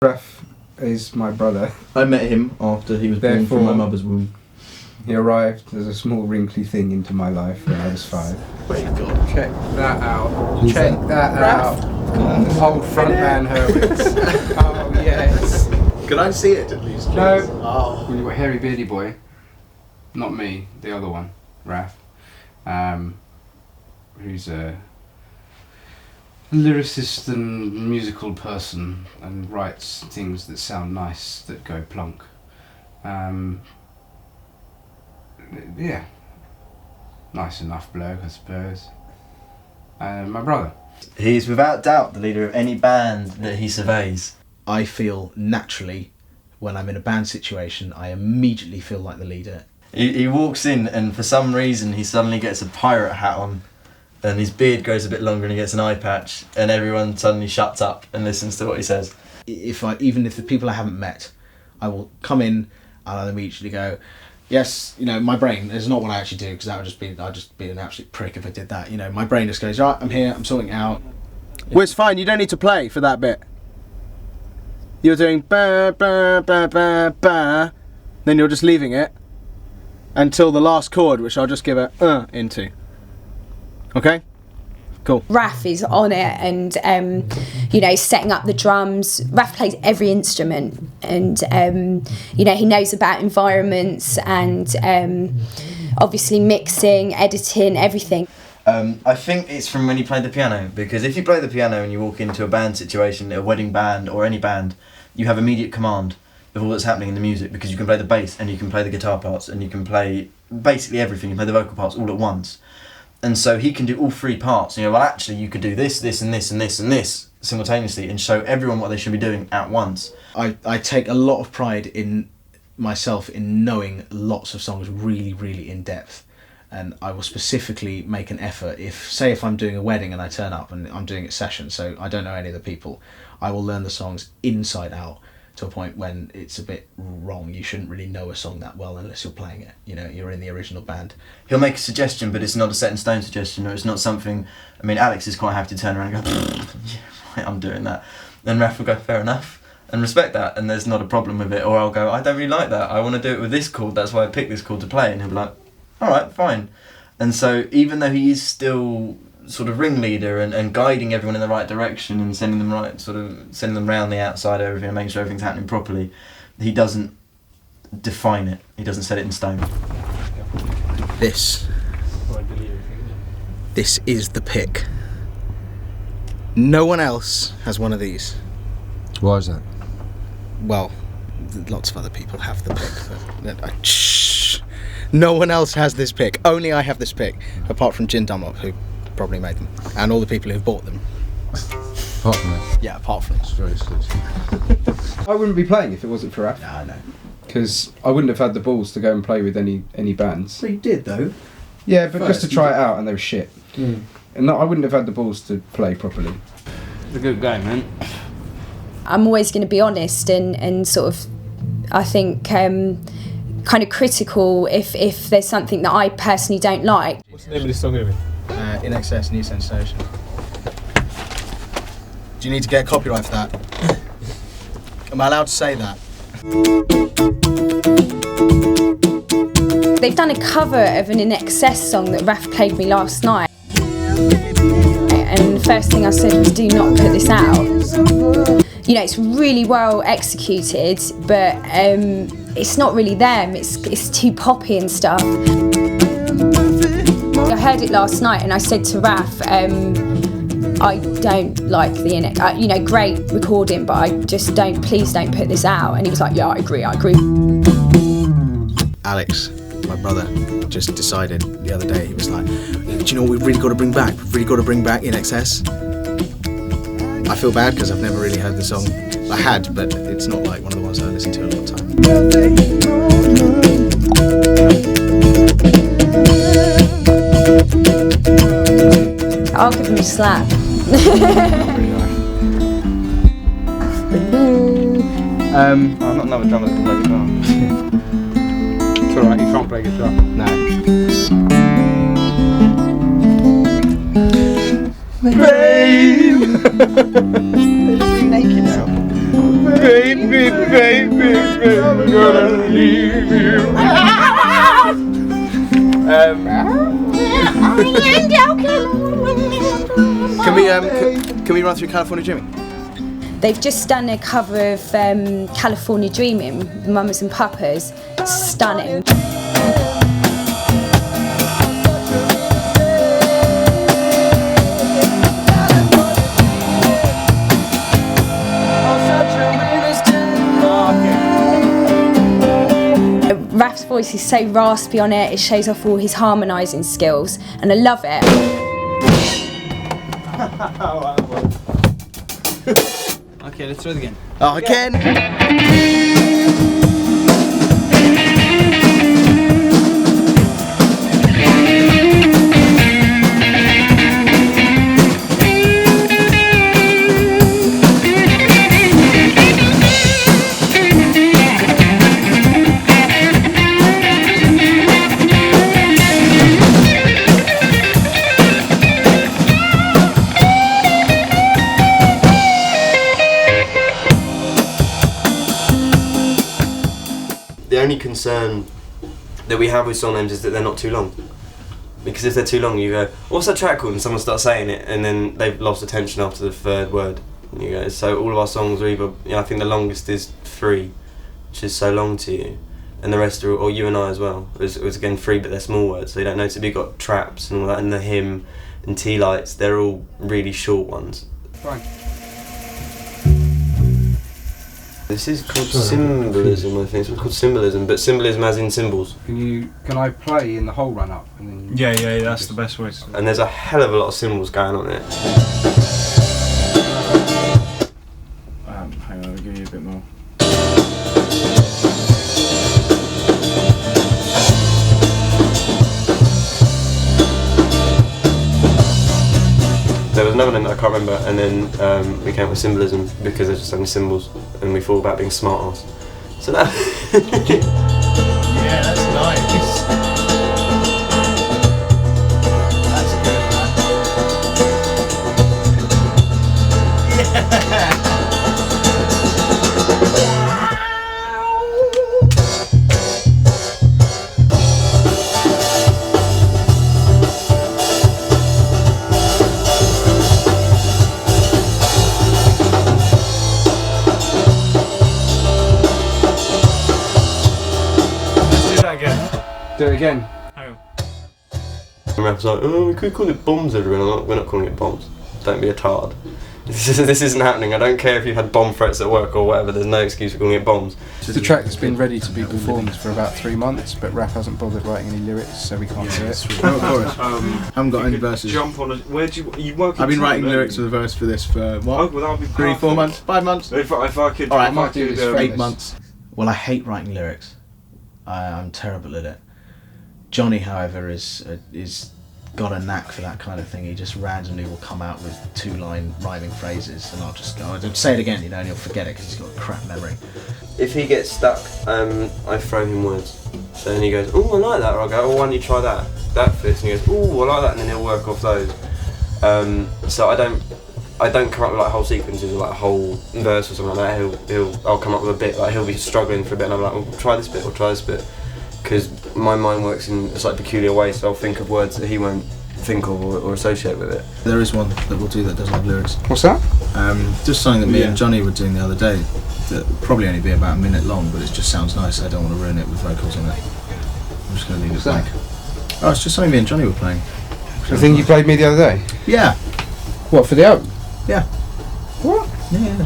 Raf is my brother. I met him after he was born from my mother's womb. He arrived as a small wrinkly thing into my life when I was 5. Wait, God. Check that out. Check that out. Old frontman Herwitz. Oh, yes. Can I see it at least, please? No. Oh. Well, you were hairy beardy boy. Not me, the other one, Raf. Who's a lyricist and musical person and writes things that sound nice, that go plonk. Yeah, nice enough bloke, I suppose. My brother. He's without doubt the leader of any band that he surveys. I feel naturally, when I'm in a band situation, I immediately feel like the leader. He walks in and for some reason he suddenly gets a pirate hat on and his beard grows a bit longer and he gets an eye patch and everyone suddenly shuts up and listens to what he says. Even if the people I haven't met, I will come in and I'll immediately go, yes, my brain is not what I actually do, because I'd just be an absolute prick if I did that. My brain just goes, right, I'm here, I'm sorting it out. Well, it's fine, you don't need to play for that bit. You're doing ba ba ba ba ba, then you're just leaving it until the last chord, which I'll just give a into. Okay? Cool. Raf is on it and, setting up the drums. Raf plays every instrument and, he knows about environments and obviously mixing, editing, everything. I think it's from when you play the piano, because if you play the piano and you walk into a band situation, a wedding band or any band, you have immediate command of all that's happening in the music, because you can play the bass and you can play the guitar parts and you can play basically everything, you play the vocal parts all at once. And so he can do all 3 parts. Well, actually, you could do this, this, and this, and this, and this simultaneously and show everyone what they should be doing at once. I take a lot of pride in myself in knowing lots of songs really, really in depth. And I will specifically make an effort if I'm doing a wedding and I turn up and I'm doing a session, so I don't know any of the people, I will learn the songs inside out to a point when it's a bit wrong. You shouldn't really know a song that well unless you're playing it. You're in the original band. He'll make a suggestion, but it's not a set in stone suggestion, or it's not something. Alex is quite happy to turn around and go, yeah, right, I'm doing that. Then Raph will go, fair enough, and respect that, and there's not a problem with it. Or I'll go, I don't really like that. I want to do it with this chord. That's why I picked this chord to play. And he'll be like, all right, fine. And so even though he is still sort of ringleader and guiding everyone in the right direction and sending them around the outside of everything and making sure everything's happening properly, he doesn't define it. He doesn't set it in stone. This is the pick. No one else has one of these. Why is that? Well, lots of other people have the pick. Shh. No one else has this pick. Only I have this pick, apart from Gin Dunlop, who probably made them, and all the people who've bought them. Apart from that? Yeah, apart from It's very exclusive. I wouldn't be playing if it wasn't for Raf. No, I know. Because I wouldn't have had the balls to go and play with any bands. Well, you did, though. Yeah, but just to try it out, and they were shit. Mm. And I wouldn't have had the balls to play properly. It's a good game, man. I'm always going to be honest and sort of, I think, kind of critical if there's something that I personally don't like. What's the name of this song anyway? In Excess, New Sensation. Do you need to get copyright for that? Am I allowed to say that? They've done a cover of an In Excess song that Raf played me last night. And the first thing I said was, do not put this out. It's really well executed, but it's not really them, it's too poppy and stuff. I heard it last night and I said to Raf, I don't like the In Excess, great recording, but please don't put this out. And he was like, yeah, I agree. Alex, my brother, just decided the other day, he was like, do you know what we've really got to bring back? We've really got to bring back In Excess. I feel bad because I've never really heard the song. I had, but it's not like one of the ones I listen to a lot of time. I'll give him a slap. I'm not another drummer that can play guitar. It's alright, you can't play guitar. No. Babe! They're just naked now. Babe! baby, baby, I'm gonna leave you. Can we run through California Dreaming? They've just done a cover of California Dreaming, the Mamas and Papas. Stunning. Raf's voice is so raspy on it, it shows off all his harmonising skills, and I love it. Okay, let's try it again. Oh, again! The only concern that we have with song names is that they're not too long. Because if they're too long, you go, what's that track called? And someone starts saying it, and then they've lost attention after the third word. And you go, so all of our songs are either, I think the longest is 3, which is So Long to You. And the rest are, or You and I as well, it was again 3, but they're small words, so you don't notice it. You've got Traps and all that, and The Hymn and Tea Lights, they're all really short ones. Fine. This is called symbolism, I think. It's called symbolism, but symbolism as in symbols. Can I play in the whole run up and then? Yeah, that's the best way to do it. And there's a hell of a lot of symbols going on it. Hang on, I'll give you a bit more. There was another name that I can't remember, and then we came up with symbolism because there's just so many symbols, and we thought about being smart ass. So that. Yeah, that's nice. That's good, man. Yeah. Do it again. And Rap's like, oh, we could call it bombs, everyone. I'm like, we're not calling it bombs. Don't be a tard. This isn't happening. I don't care if you've had bomb threats at work or whatever, there's no excuse for calling it bombs. It's a track that's been ready to be performed for about 3 months, but Raf hasn't bothered writing any lyrics, so we can't do it. No, of course. Haven't got any verses. Jump on a. Where do you work? I've been writing lyrics for the verse for this for what? Oh, well, that'll be 3, 4 months? 5 months? If I could. All right, I might do this for 8 this. months. Well, I hate writing lyrics. I'm terrible at it. Johnny, however, is got a knack for that kind of thing. He just randomly will come out with 2-line rhyming phrases, and I'll just go, I'll say it again, and he'll forget it because he's got a crap memory. If he gets stuck, I throw him words. So then he goes, oh, I like that, or I'll go, oh, why don't you try that? That fits, and he goes, oh, I like that, and then he'll work off those. So I don't come up with like whole sequences or like a whole verse or something like that. I'll come up with a bit, like he'll be struggling for a bit, and I'm like, well, try this bit or try this bit. Because my mind works in a slightly peculiar way, so I'll think of words that he won't think of or associate with it. There is one that we'll do that doesn't have lyrics. What's that? Just something that me and Johnny were doing the other day that will probably only be about a minute long, but it just sounds nice. I don't want to ruin it with vocals on it. I'm just going to leave it blank. Oh, it's just something me and Johnny were playing. The thing you played me the other day? Yeah. What, for the album? Yeah. What? Yeah.